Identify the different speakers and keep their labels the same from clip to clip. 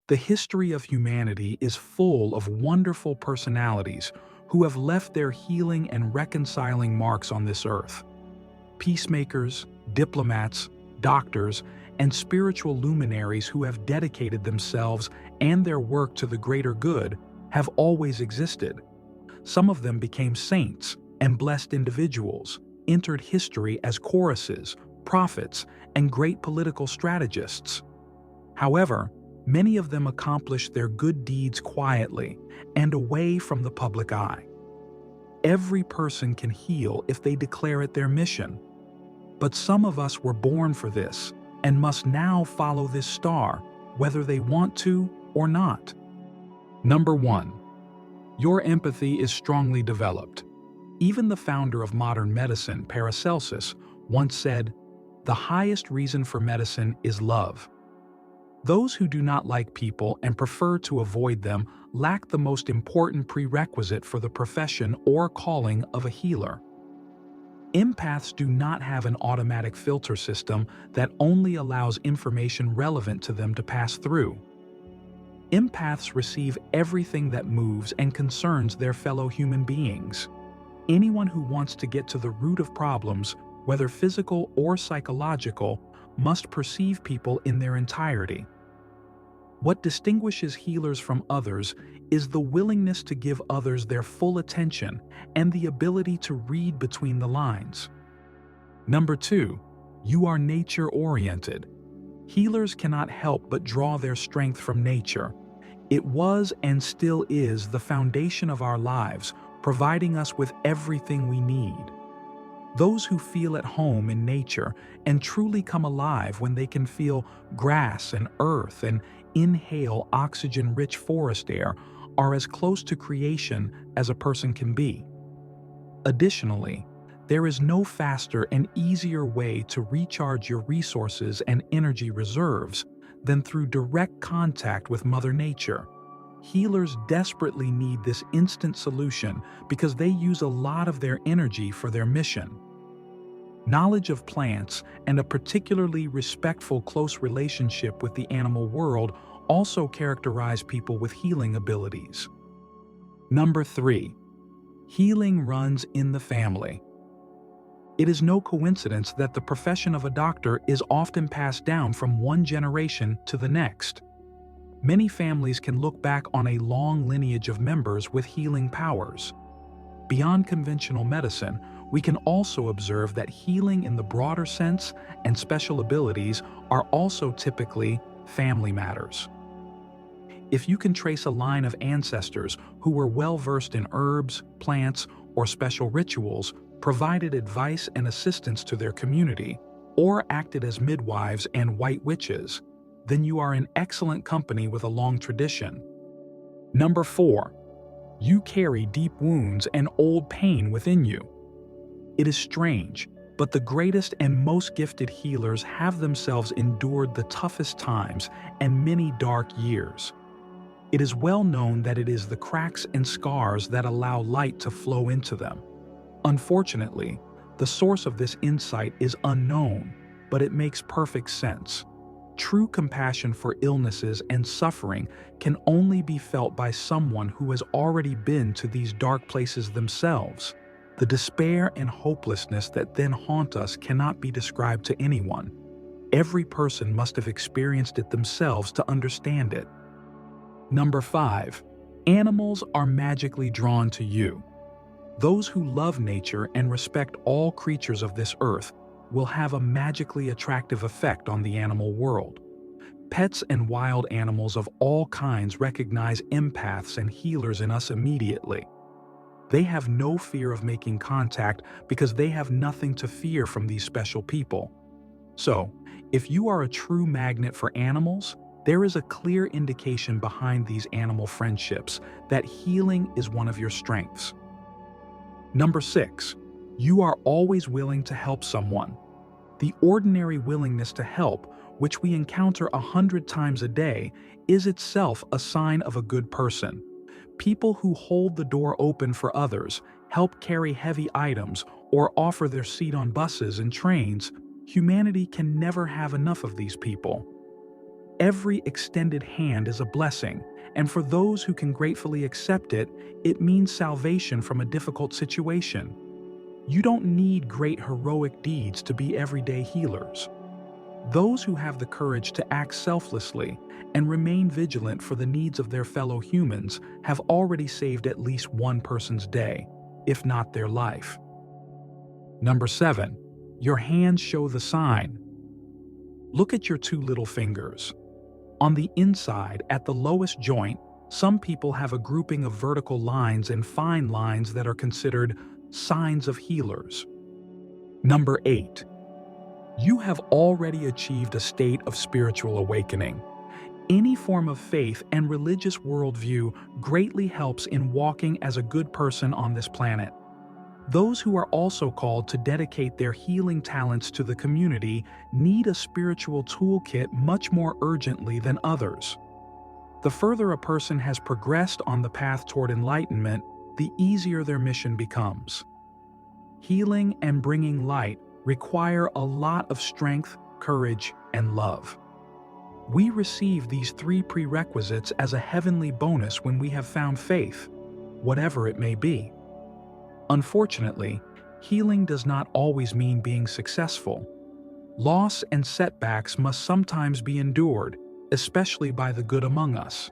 Speaker 1: The history of humanity is full of wonderful personalities who have left their healing and reconciling marks on this earth. Peacemakers, diplomats, doctors, and spiritual luminaries who have dedicated themselves and their work to the greater good have always existed. Some of them became saints and blessed individuals, entered history as choruses, prophets, and great political strategists. However, many of them accomplished their good deeds quietly and away from the public eye. Every person can heal if they declare it their mission. But some of us were born for this and must now follow this star, whether they want to or not. Number 1. Your empathy is strongly developed. Even the founder of modern medicine, Paracelsus, once said, "The highest reason for medicine is love." Those who do not like people and prefer to avoid them lack the most important prerequisite for the profession or calling of a healer. Empaths do not have an automatic filter system that only allows information relevant to them to pass through. Empaths receive everything that moves and concerns their fellow human beings. Anyone who wants to get to the root of problems, whether physical or psychological, must perceive people in their entirety. What distinguishes healers from others is the willingness to give others their full attention and the ability to read between the lines. Number 2, you are nature-oriented. Healers cannot help but draw their strength from nature. It was and still is the foundation of our lives, providing us with everything we need. Those who feel at home in nature and truly come alive when they can feel grass and earth and inhale oxygen-rich forest air are as close to creation as a person can be. Additionally, there is no faster and easier way to recharge your resources and energy reserves than through direct contact with Mother Nature. Healers desperately need this instant solution because they use a lot of their energy for their mission. Knowledge of plants and a particularly respectful close relationship with the animal world also characterize people with healing abilities. Number 3. Healing runs in the family. It is no coincidence that the profession of a doctor is often passed down from one generation to the next. Many families can look back on a long lineage of members with healing powers. Beyond conventional medicine, we can also observe that healing in the broader sense and special abilities are also typically family matters. If you can trace a line of ancestors who were well-versed in herbs, plants, or special rituals, provided advice and assistance to their community, or acted as midwives and white witches, then you are in excellent company with a long tradition. Number 4. You carry deep wounds and old pain within you. It is strange, but the greatest and most gifted healers have themselves endured the toughest times and many dark years. It is well known that it is the cracks and scars that allow light to flow into them. Unfortunately, the source of this insight is unknown, but it makes perfect sense. True compassion for illnesses and suffering can only be felt by someone who has already been to these dark places themselves. The despair and hopelessness that then haunt us cannot be described to anyone. Every person must have experienced it themselves to understand it. Number 5. Animals are magically drawn to you. Those who love nature and respect all creatures of this earth will have a magically attractive effect on the animal world. Pets and wild animals of all kinds recognize empaths and healers in us immediately. They have no fear of making contact because they have nothing to fear from these special people. So, if you are a true magnet for animals, there is a clear indication behind these animal friendships that healing is one of your strengths. Number 6. You are always willing to help someone. The ordinary willingness to help, which we encounter 100 times a day, is itself a sign of a good person. People who hold the door open for others, help carry heavy items, or offer their seat on buses and trains, humanity can never have enough of these people. Every extended hand is a blessing, and for those who can gratefully accept it, it means salvation from a difficult situation. You don't need great heroic deeds to be everyday healers. Those who have the courage to act selflessly and remain vigilant for the needs of their fellow humans have already saved at least one person's day, if not their life. Number 7. Your hands show the sign. Look at your two little fingers. On the inside, at the lowest joint, some people have a grouping of vertical lines and fine lines that are considered signs of healers. Number 8. You have already achieved a state of spiritual awakening. Any form of faith and religious worldview greatly helps in walking as a good person on this planet. Those who are also called to dedicate their healing talents to the community need a spiritual toolkit much more urgently than others. The further a person has progressed on the path toward enlightenment, the easier their mission becomes. Healing and bringing light require a lot of strength, courage, and love. We receive these 3 prerequisites as a heavenly bonus when we have found faith, whatever it may be. Unfortunately, healing does not always mean being successful. Loss and setbacks must sometimes be endured, especially by the good among us.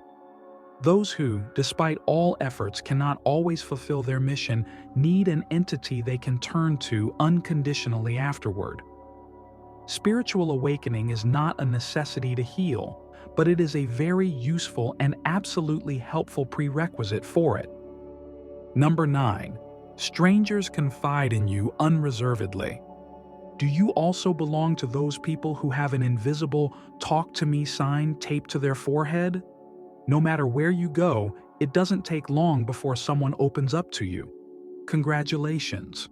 Speaker 1: Those who, despite all efforts, cannot always fulfill their mission need an entity they can turn to unconditionally afterward. Spiritual awakening is not a necessity to heal, but it is a very useful and absolutely helpful prerequisite for it. Number 9. Strangers confide in you unreservedly. Do you also belong to those people who have an invisible "talk to me" sign taped to their forehead? No matter where you go, it doesn't take long before someone opens up to you. Congratulations.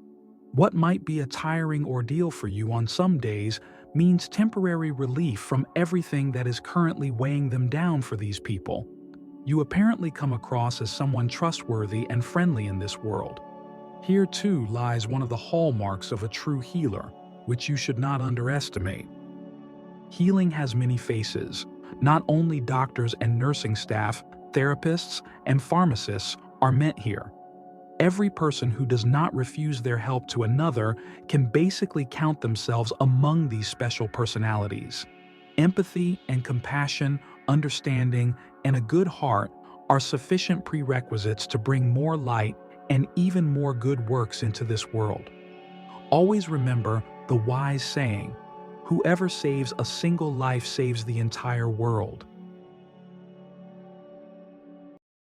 Speaker 1: What might be a tiring ordeal for you on some days means temporary relief from everything that is currently weighing them down for these people. You apparently come across as someone trustworthy and friendly in this world. Here too lies one of the hallmarks of a true healer, which you should not underestimate. Healing has many faces. Not only doctors and nursing staff, therapists, and pharmacists are meant here. Every person who does not refuse their help to another can basically count themselves among these special personalities. Empathy and compassion, understanding, and a good heart are sufficient prerequisites to bring more light and even more good works into this world. Always remember the wise saying, "Whoever saves a single life saves the entire world."